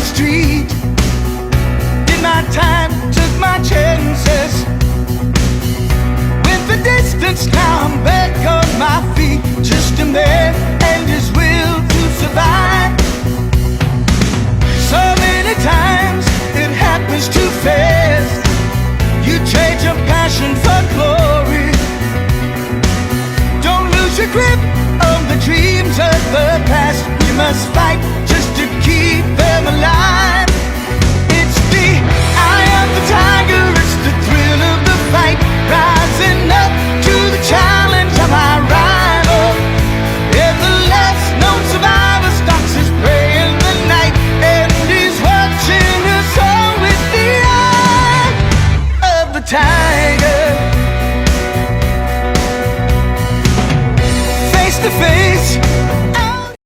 street. Did my time, took my chances. Went the distance, now I'm back on my feet. Just a man and his will to survive. So many times it happens too fast. You trade your passion for glory. Don't lose your grip on the dreams of the past. You must fight